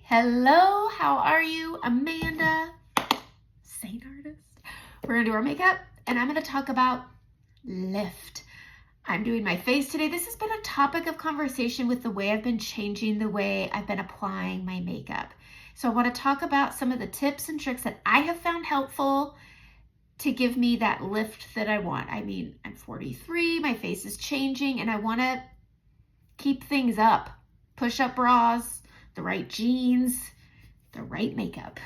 Hello, how are you? Amanda, Saint Artist. We're gonna do our makeup and I'm gonna talk about lift. I'm doing my face today. This has been a topic of conversation with the way I've been changing the way I've been applying my makeup. So I wanna talk about some of the tips and tricks that I have found helpful to give me that lift that I want. I mean, I'm 43, my face is changing and I wanna keep things up. Push-up bras, the right jeans, the right makeup.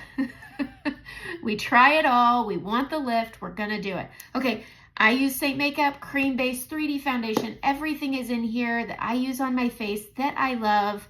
We try it all. We want the lift. We're gonna do it. Okay, I use SEINT Makeup, cream-based 3D foundation. Everything is in here that I use on my face that I love.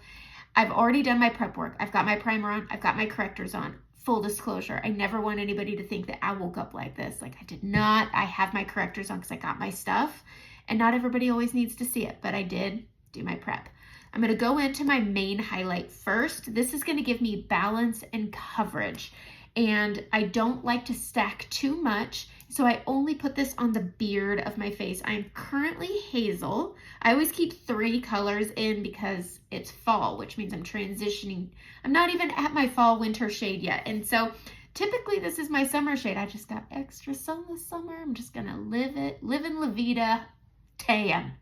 I've already done my prep work. I've got my primer on. I've got my correctors on. Full disclosure, I never want anybody to think that I woke up like this. Like I did not. I have my correctors on because I got my stuff. And not everybody always needs to see it, but I did do my prep. I'm gonna go into my main highlight first. This is gonna give me balance and coverage. And I don't like to stack too much, so I only put this on the beard of my face. I'm currently hazel. I always keep 3 colors in because it's fall, which means I'm transitioning. I'm not even at my fall winter shade yet. And so typically this is my summer shade. I just got extra sun this summer. I'm just gonna live in La Vida tan.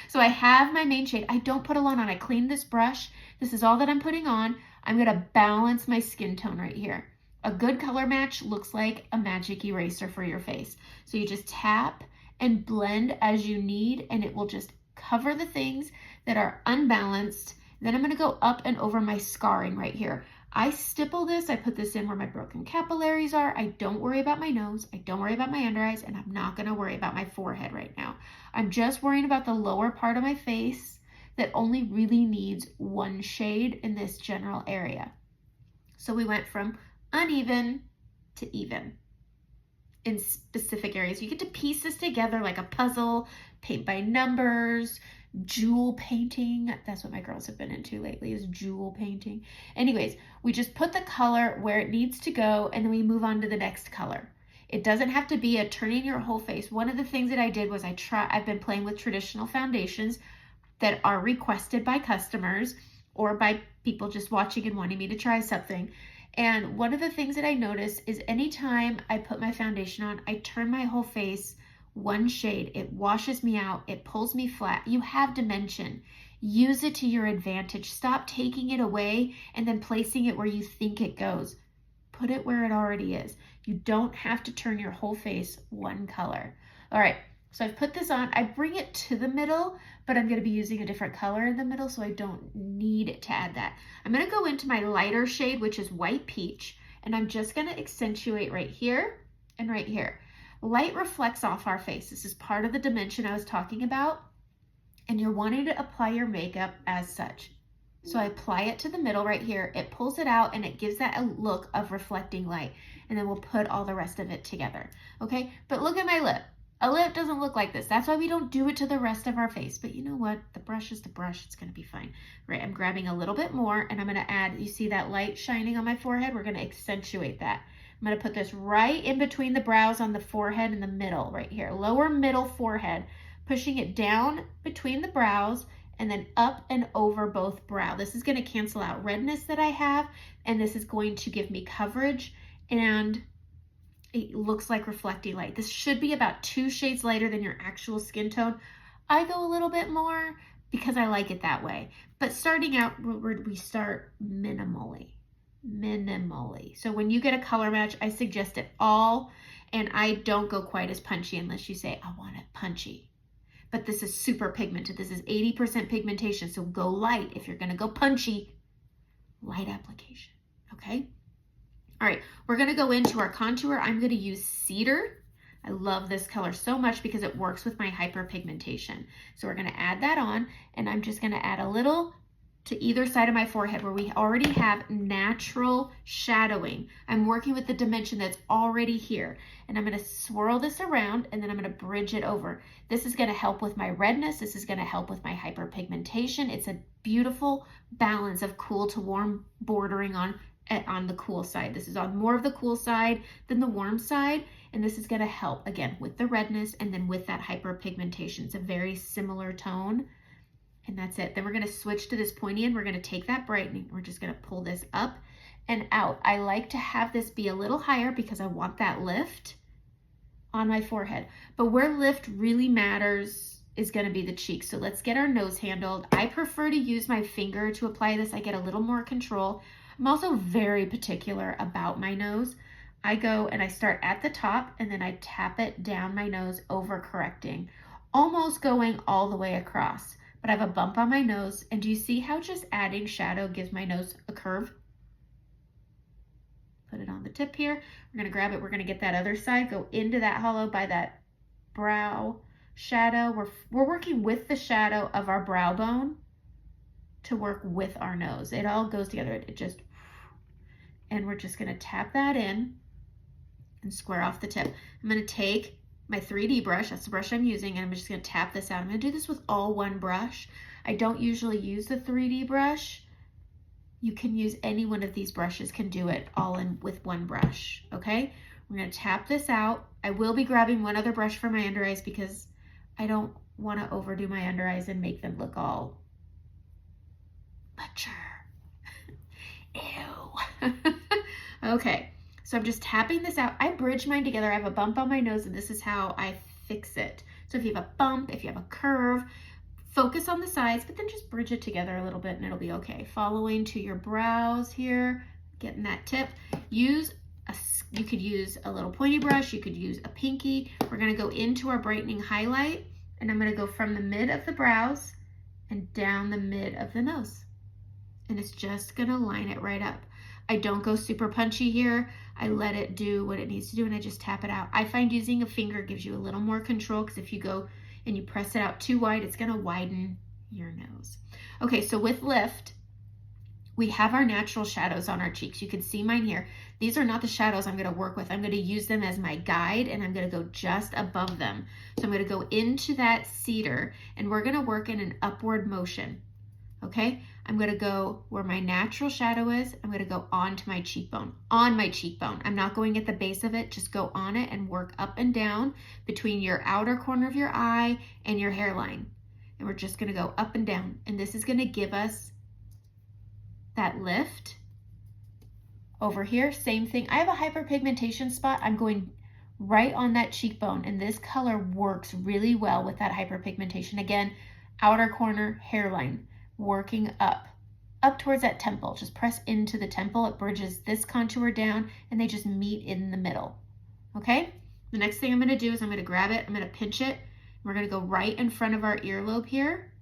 So I have my main shade. I don't put a lot on. I cleaned this brush. This is all that I'm putting on. I'm gonna balance my skin tone right here. A good color match looks like a magic eraser for your face. So you just tap and blend as you need and it will just cover the things that are unbalanced. Then I'm gonna go up and over my scarring right here. I stipple this, I put this in where my broken capillaries are. I don't worry about my nose, I don't worry about my under eyes, and I'm not gonna worry about my forehead right now. I'm just worrying about the lower part of my face that only really needs one shade in this general area. So we went from uneven to even in specific areas. You get to piece this together like a puzzle, paint by numbers, jewel painting. That's what my girls have been into lately, is jewel painting. Anyways, we just put the color where it needs to go and then we move on to the next color. It doesn't have to be a turning your whole face. One of the things that I did was I've been playing with traditional foundations that are requested by customers or by people just watching and wanting me to try something. And one of the things that I notice is anytime I put my foundation on, I turn my whole face one shade. It washes me out. It pulls me flat. You have dimension. Use it to your advantage. Stop taking it away and then placing it where you think it goes. Put it where it already is. You don't have to turn your whole face one color. All right, so I've put this on. I bring it to the middle, but I'm going to be using a different color in the middle, so I don't need to add that. I'm going to go into my lighter shade, which is white peach, and I'm just going to accentuate right here and right here. Light reflects off our face. This is part of the dimension I was talking about, and you're wanting to apply your makeup as such. So I apply it to the middle right here. It pulls it out and it gives that a look of reflecting light, and then we'll put all the rest of it together. Okay, but look at my lip. A lip doesn't look like this. That's why we don't do it to the rest of our face. But you know what? The brush is the brush. It's going to be fine. Right, I'm grabbing a little bit more and I'm going to add, you see that light shining on my forehead? We're going to accentuate that. I'm going to put this right in between the brows on the forehead in the middle right here. Lower middle forehead, pushing it down between the brows and then up and over both brow. This is going to cancel out redness that I have, and this is going to give me coverage, and it looks like reflecting light. This should be about 2 shades lighter than your actual skin tone. I go a little bit more because I like it that way. But starting out, we start minimally. So when you get a color match, I suggest it all, and I don't go quite as punchy unless you say, I want it punchy. But this is super pigmented. This is 80% pigmentation, so go light. If you're gonna go punchy, light application, okay? All right, we're gonna go into our contour. I'm gonna use Cedar. I love this color so much because it works with my hyperpigmentation. So we're gonna add that on, and I'm just gonna add a little to either side of my forehead where we already have natural shadowing. I'm working with the dimension that's already here, and I'm gonna swirl this around and then I'm gonna bridge it over. This is gonna help with my redness. This is gonna help with my hyperpigmentation. It's a beautiful balance of cool to warm bordering on the cool side. This is on more of the cool side than the warm side, and this is gonna help again with the redness and then with that hyperpigmentation. It's a very similar tone. And that's it. Then we're gonna switch to this pointy end. We're gonna take that brightening. We're just gonna pull this up and out. I like to have this be a little higher because I want that lift on my forehead. But where lift really matters is gonna be the cheeks. So let's get our nose handled. I prefer to use my finger to apply this. I get a little more control. I'm also very particular about my nose. I go and I start at the top and then I tap it down my nose, over correcting, almost going all the way across. But I have a bump on my nose, and do you see how just adding shadow gives my nose a curve? Put it on the tip here. We're gonna grab it, we're gonna get that other side, go into that hollow by that brow shadow. We're working with the shadow of our brow bone to work with our nose. It all goes together, and we're just gonna tap that in and square off the tip. I'm gonna take my 3D brush, that's the brush I'm using, and I'm just gonna tap this out. I'm gonna do this with all one brush. I don't usually use the 3D brush. You can use any one of these brushes, can do it all in with one brush, okay? We're gonna tap this out. I will be grabbing one other brush for my under eyes because I don't wanna overdo my under eyes and make them look all mature. Ew. Okay. So I'm just tapping this out. I bridge mine together. I have a bump on my nose, and this is how I fix it. So if you have a bump, if you have a curve, focus on the sides, but then just bridge it together a little bit and it'll be okay. Following to your brows here, getting that tip. You could use a little pointy brush. You could use a pinky. We're gonna go into our brightening highlight, and I'm gonna go from the mid of the brows and down the mid of the nose. And it's just gonna line it right up. I don't go super punchy here. I let it do what it needs to do, and I just tap it out. I find using a finger gives you a little more control, because if you go and you press it out too wide, it's gonna widen your nose. Okay, so with lift, we have our natural shadows on our cheeks. You can see mine here. These are not the shadows I'm gonna work with. I'm gonna use them as my guide, and I'm gonna go just above them. So I'm gonna go into that cedar, and we're gonna work in an upward motion. Okay, I'm gonna go where my natural shadow is. I'm gonna go onto my cheekbone, on my cheekbone. I'm not going at the base of it, just go on it and work up and down between your outer corner of your eye and your hairline. And we're just gonna go up and down. And this is gonna give us that lift. Over here, same thing. I have a hyperpigmentation spot. I'm going right on that cheekbone, and this color works really well with that hyperpigmentation. Again, outer corner, hairline. Working up towards that temple. Just press into the temple. It bridges this contour down, and they just meet in the middle. Okay? The next thing I'm going to do is I'm going to grab it. I'm going to pinch it. We're going to go right in front of our earlobe here,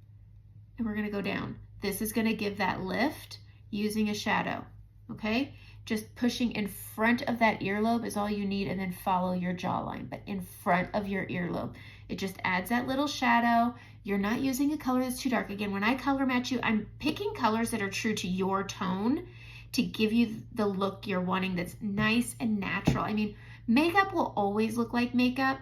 and we're going to go down. This is going to give that lift using a shadow. Okay? Just pushing in front of that earlobe is all you need, and then follow your jawline, but in front of your earlobe. It just adds that little shadow. You're not using a color that's too dark. Again, when I color match you, I'm picking colors that are true to your tone to give you the look you're wanting that's nice and natural. I mean, makeup will always look like makeup,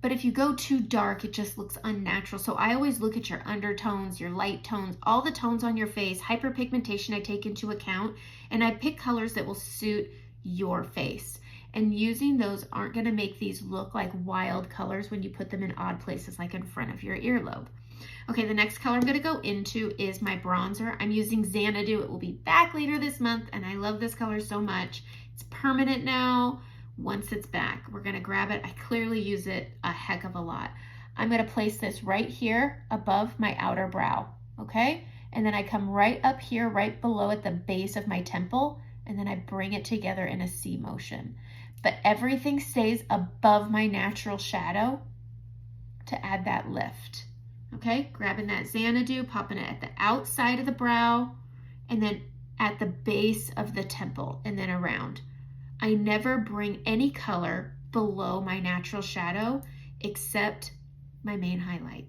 but if you go too dark, it just looks unnatural. So I always look at your undertones, your light tones, all the tones on your face. Hyperpigmentation I take into account, and I pick colors that will suit your face. And using those aren't gonna make these look like wild colors when you put them in odd places like in front of your earlobe. Okay, the next color I'm gonna go into is my bronzer. I'm using Xanadu. It will be back later this month, and I love this color so much. It's permanent now. Once it's back, we're gonna grab it. I clearly use it a heck of a lot. I'm gonna place this right here above my outer brow, okay? And then I come right up here, right below at the base of my temple, and then I bring it together in a C motion. But everything stays above my natural shadow to add that lift. Okay, grabbing that Xanadu, popping it at the outside of the brow, and then at the base of the temple, and then around. I never bring any color below my natural shadow except my main highlight.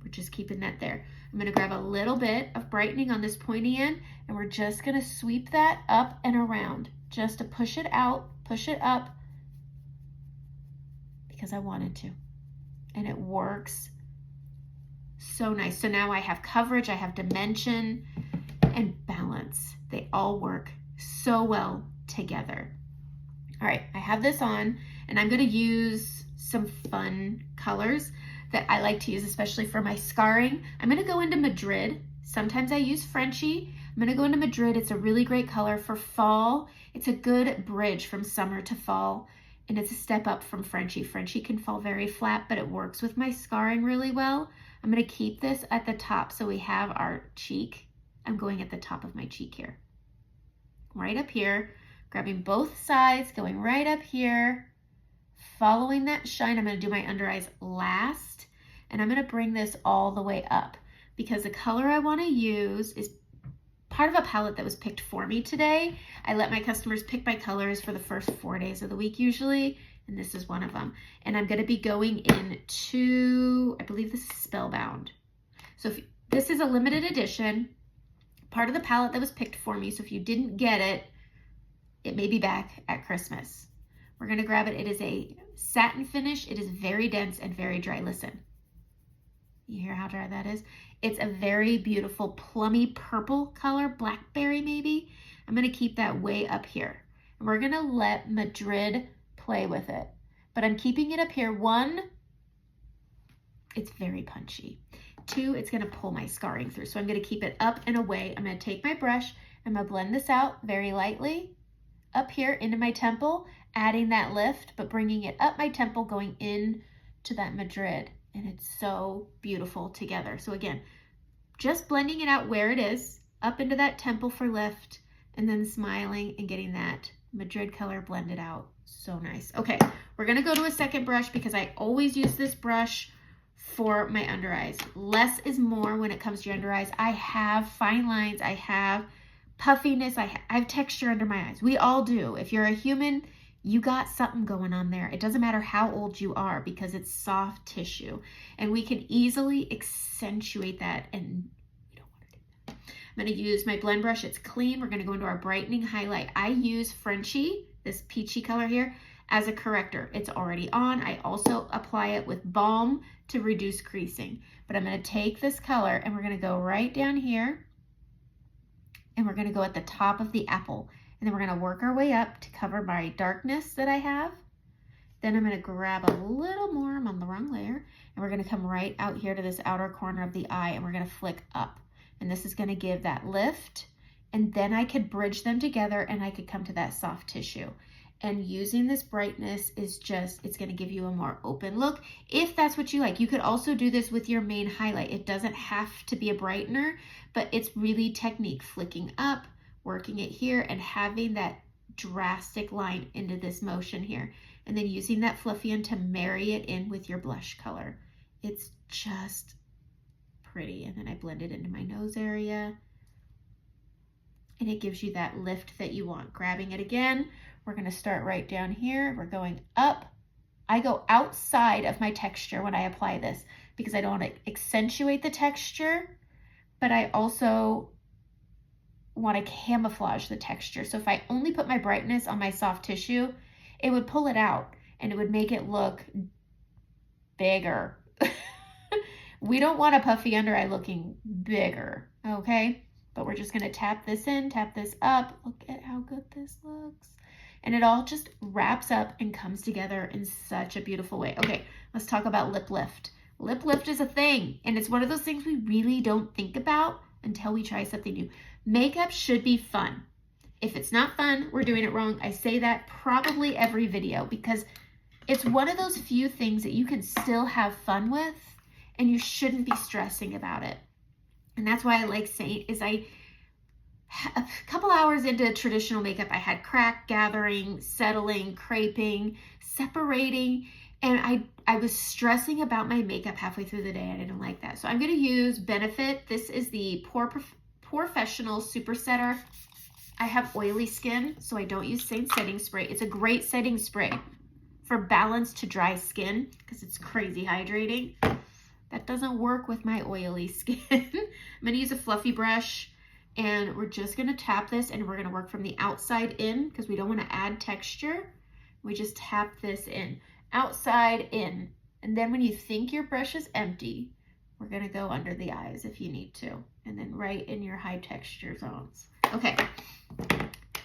We're just keeping that there. I'm gonna grab a little bit of brightening on this pointy end, and we're just gonna sweep that up and around just to push it out, push it up, because I wanted to. And it works so nice. So now I have coverage, I have dimension, and balance. They all work so well together. All right, I have this on, and I'm gonna use some fun colors. that I like to use, especially for my scarring. I'm gonna go into Madrid. Sometimes I use Frenchie. I'm gonna go into Madrid. It's a really great color for fall. It's a good bridge from summer to fall, and it's a step up from Frenchie. Frenchie can fall very flat, but it works with my scarring really well. I'm gonna keep this at the top so we have our cheek. I'm going at the top of my cheek here. Right up here, grabbing both sides, going right up here, following that shine. I'm gonna do my under eyes last, and I'm gonna bring this all the way up because the color I wanna use is part of a palette that was picked for me today. I let my customers pick my colors for the first 4 days of the week usually, and this is one of them. And I'm gonna be going into, I believe this is Spellbound. So if this is a limited edition, part of the palette that was picked for me, so if you didn't get it, it may be back at Christmas. We're gonna grab it. It is a satin finish. It is very dense and very dry. Listen, you hear how dry that is? It's a very beautiful plummy purple color, blackberry maybe. I'm gonna keep that way up here. And we're gonna let Madrid play with it. But I'm keeping it up here. 1, it's very punchy. 2, it's gonna pull my scarring through. So I'm gonna keep it up and away. I'm gonna take my brush, I'm gonna blend this out very lightly up here into my temple, adding that lift, but bringing it up my temple, going in to that Madrid. And it's so beautiful together. So again, just blending it out where it is, up into that temple for lift, and then smiling and getting that Madrid color blended out. So nice. Okay, we're gonna go to a second brush because I always use this brush for my under eyes. Less is more when it comes to your under eyes. I have fine lines, I have puffiness, I have texture under my eyes. We all do. If you're a human, you got something going on there. It doesn't matter how old you are because it's soft tissue, and we can easily accentuate that, and we don't want to do that. I'm going to use my blend brush. It's clean. We're going to go into our brightening highlight. I use Frenchie, this peachy color here, as a corrector. It's already on. I also apply it with balm to reduce creasing, but I'm going to take this color and we're going to go right down here, and we're going to go at the top of the apple. And then we're going to work our way up to cover my darkness that I have. Then I'm going to grab a little more, I'm on the wrong layer, and we're going to come right out here to this outer corner of the eye, and we're going to flick up. And this is going to give that lift, and then I could bridge them together and I could come to that soft tissue. And using this brightness is just, it's going to give you a more open look if that's what you like. You could also do this with your main highlight. It doesn't have to be a brightener, but it's really technique, flicking up, working it here, and having that drastic line into this motion here, and then using that Fluffian to marry it in with your blush color. It's just pretty. And then I blend it into my nose area, and it gives you that lift that you want. Grabbing it again, we're going to start right down here. We're going up. I go outside of my texture when I apply this because I don't want to accentuate the texture, but I also want to camouflage the texture. So if I only put my brightness on my soft tissue, it would pull it out and it would make it look bigger. We don't want a puffy under eye looking bigger, okay? But we're just going to tap this in, tap this up. Look at how good this looks. And it all just wraps up and comes together in such a beautiful way. Okay, let's talk about lip lift. Lip lift is a thing, and it's one of those things we really don't think about until we try something new. Makeup should be fun. If it's not fun, we're doing it wrong. I say that probably every video because it's one of those few things that you can still have fun with, and you shouldn't be stressing about it. And that's why I like SEINT is a couple hours into traditional makeup, I had crack gathering, settling, creping, separating, and I was stressing about my makeup halfway through the day. I didn't like that. So I'm going to use Benefit. This is the Professional Super Setter. I have oily skin, so I don't use SEINT setting spray. It's a great setting spray for balanced to dry skin because it's crazy hydrating. That doesn't work with my oily skin. I'm going to use a fluffy brush, and we're just going to tap this, and we're going to work from the outside in because we don't want to add texture. We just tap this in, outside in. And then when you think your brush is empty, we're going to go under the eyes if you need to, and then right in your high texture zones. Okay,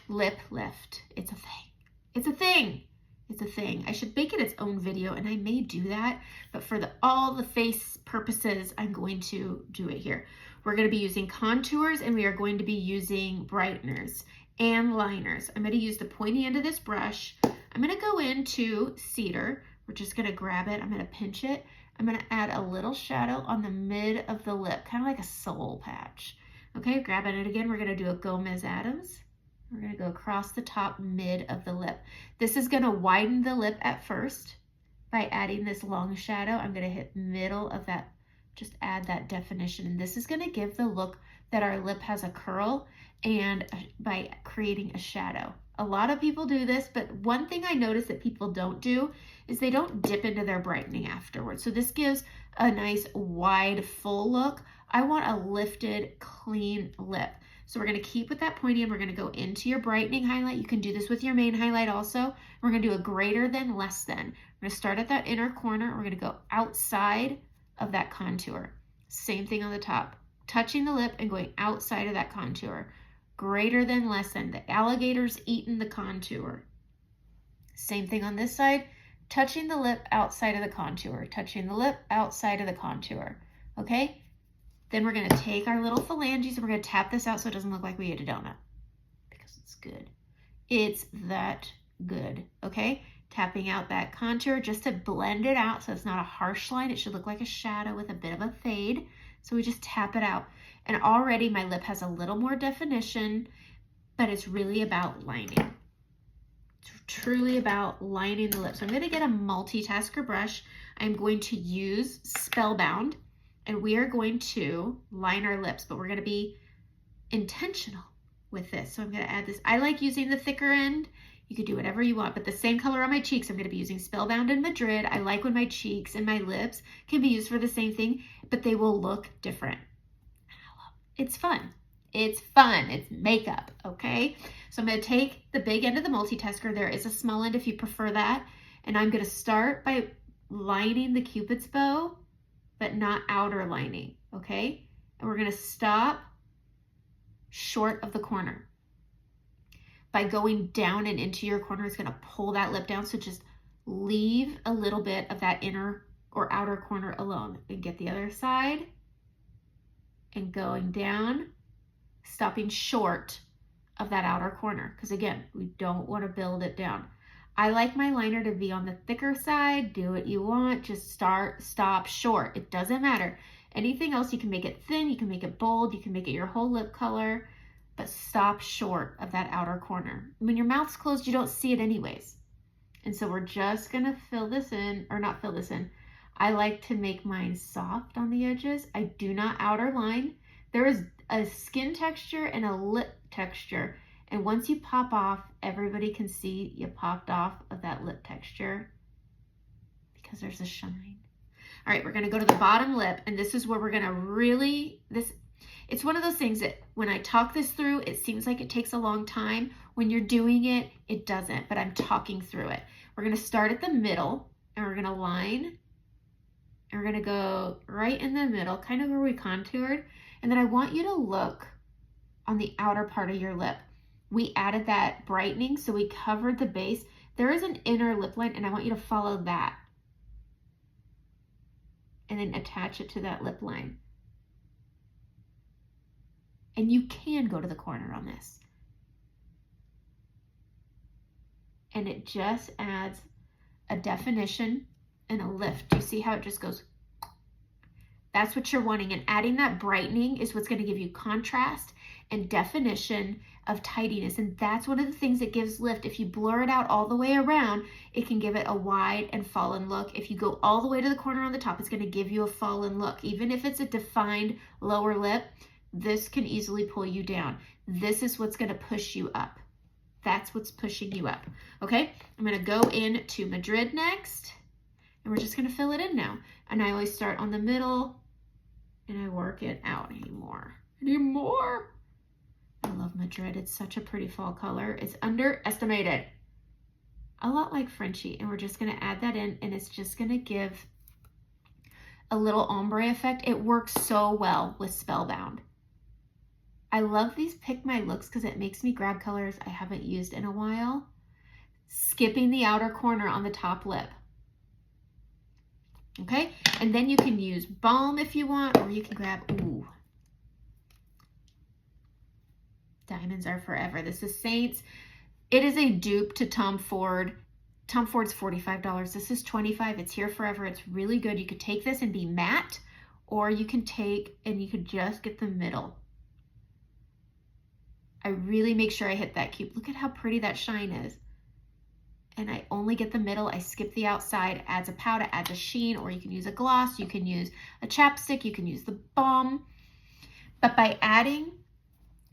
lip lift. It's a thing. It's a thing. It's a thing. I should make it its own video, and I may do that, but for all the face purposes, I'm going to do it here. We're going to be using contours, and we are going to be using brighteners and liners. I'm going to use the pointy end of this brush. I'm going to go into Cedar. We're just going to grab it. I'm going to pinch it. I'm going to add a little shadow on the mid of the lip, kind of like a soul patch. Okay, grabbing it again, we're going to do a Gomez Adams. We're going to go across the top mid of the lip. This is going to widen the lip at first by adding this long shadow. I'm going to hit middle of that, just add that definition. And this is going to give the look that our lip has a curl, and by creating a shadow. A lot of people do this, but one thing I notice that people don't do is they don't dip into their brightening afterwards. So this gives a nice wide full look. I want a lifted, clean lip. So we're going to keep with that pointy, and we're going to go into your brightening highlight. You can do this with your main highlight also. We're going to do a greater than, less than. We're going to start at that inner corner. We're going to go outside of that contour. Same thing on the top. Touching the lip and going outside of that contour. Greater than, less than. The alligator's eaten the contour. Same thing on this side. Touching the lip outside of the contour. Touching the lip outside of the contour. Okay? Then we're going to take our little phalanges and we're going to tap this out so it doesn't look like we ate a donut. Because it's good. It's that good. Okay? Tapping out that contour just to blend it out so it's not a harsh line. It should look like a shadow with a bit of a fade. So we just tap it out. And already my lip has a little more definition, but it's really about lining. It's truly about lining the lip. So I'm going to get a multitasker brush. I'm going to use Spellbound, and we are going to line our lips, but we're going to be intentional with this. So I'm going to add this. I like using the thicker end. You could do whatever you want, but the same color on my cheeks, I'm going to be using Spellbound in Madrid. I like when my cheeks and my lips can be used for the same thing, but they will look different. It's fun. It's fun. It's makeup, okay? So I'm going to take the big end of the multitasker. There is a small end if you prefer that. And I'm going to start by lining the Cupid's bow, but not outer lining, okay? And we're going to stop short of the corner. By going down and into your corner, it's going to pull that lip down. So just leave a little bit of that inner or outer corner alone. And get the other side. And going down, stopping short of that outer corner. Because again, we don't want to build it down. I like my liner to be on the thicker side. Do what you want. Just stop short. It doesn't matter. Anything else, you can make it thin, you can make it bold, you can make it your whole lip color, but stop short of that outer corner. When your mouth's closed, you don't see it anyways. And so we're just going to fill this in, or not fill this in. I like to make mine soft on the edges. I do not outer line. There is a skin texture and a lip texture. And once you pop off, everybody can see you popped off of that lip texture because there's a shine. All right, we're going to go to the bottom lip, and this is where we're going to really, it's one of those things that when I talk this through, it seems like it takes a long time. When you're doing it, it doesn't, but I'm talking through it. We're going to start at the middle, and we're going to line. And we're going to go right in the middle, kind of where we contoured. And then I want you to look on the outer part of your lip. We added that brightening, so we covered the base. There is an inner lip line, and I want you to follow that. And then attach it to that lip line. And you can go to the corner on this. And it just adds a definition and a lift. Do you see how it just goes? That's what you're wanting. And adding that brightening is what's going to give you contrast and definition of tidiness. And that's one of the things that gives lift. If you blur it out all the way around, it can give it a wide and fallen look. If you go all the way to the corner on the top, it's going to give you a fallen look. Even if it's a defined lower lip, this can easily pull you down. This is what's going to push you up. That's what's pushing you up. Okay, I'm going to go into Madrid next. And we're just going to fill it in now. And I always start on the middle and I work it out anymore. I love Madrid. It's such a pretty fall color. It's underestimated. A lot like Frenchie. And we're just going to add that in, and it's just going to give a little ombre effect. It works so well with Spellbound. I love these Pick My Looks because it makes me grab colors I haven't used in a while. skipping the outer corner on the top lip. Okay, and then you can use balm if you want, or you can grab, ooh, diamonds are forever. This is Saints. It is a dupe to Tom Ford. Tom Ford's $45. This is $25. It's here forever. It's really good. You could take this and be matte, or you can take and you could just get the middle. I really make sure I hit that cube. Look at how pretty that shine is. And I only get the middle. I skip the outside, adds a powder, adds a sheen, or you can use a gloss, you can use a chapstick, you can use the balm. But by adding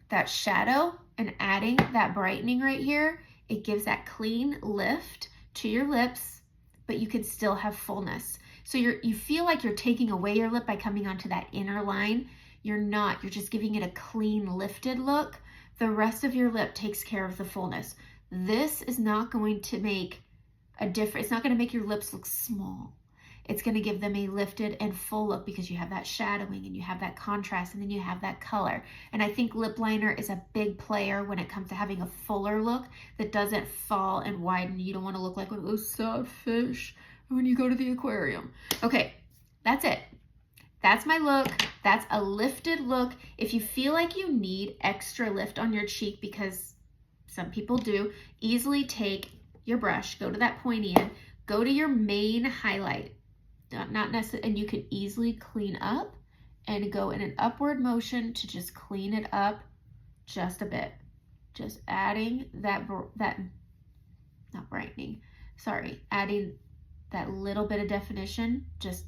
that shadow and adding that brightening right here, it gives that clean lift to your lips, but you can still have fullness. So you feel like you're taking away your lip by coming onto that inner line. You're not, you're just giving it a clean lifted look. The rest of your lip takes care of the fullness. This is not going to make a difference. It's not going to make your lips look small. It's going to give them a lifted and full look because you have that shadowing and you have that contrast and then you have that color. And I think lip liner is a big player when it comes to having a fuller look that doesn't fall and widen. You don't want to look like one of those sad fish when you go to the aquarium. Okay, that's it. That's my look. That's a lifted look. If you feel like you need extra lift on your cheek, because some people do, easily take your brush, go to that pointy end, go to your main highlight, not necessarily, and you can easily clean up and go in an upward motion to just clean it up just a bit. Just adding that not brightening, sorry, adding that little bit of definition just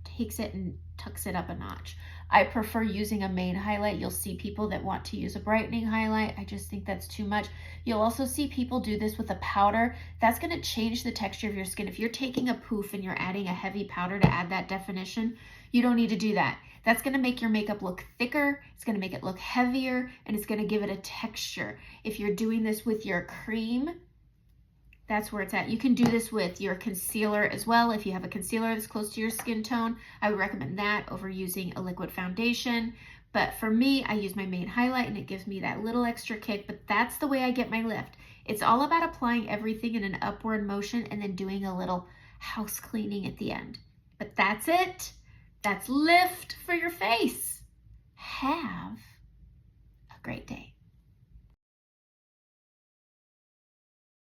takes it and tucks it up a notch. I prefer using a main highlight. You'll see people that want to use a brightening highlight. I just think that's too much. You'll also see people do this with a powder. That's going to change the texture of your skin. If you're taking a poof and you're adding a heavy powder to add that definition, you don't need to do that. That's going to make your makeup look thicker. It's going to make it look heavier, and it's going to give it a texture. If you're doing this with your cream, that's where it's at. You can do this with your concealer as well. If you have a concealer that's close to your skin tone, I would recommend that over using a liquid foundation. But for me, I use my main highlight and it gives me that little extra kick, but that's the way I get my lift. It's all about applying everything in an upward motion and then doing a little house cleaning at the end. But that's it. That's lift for your face. Have a great day.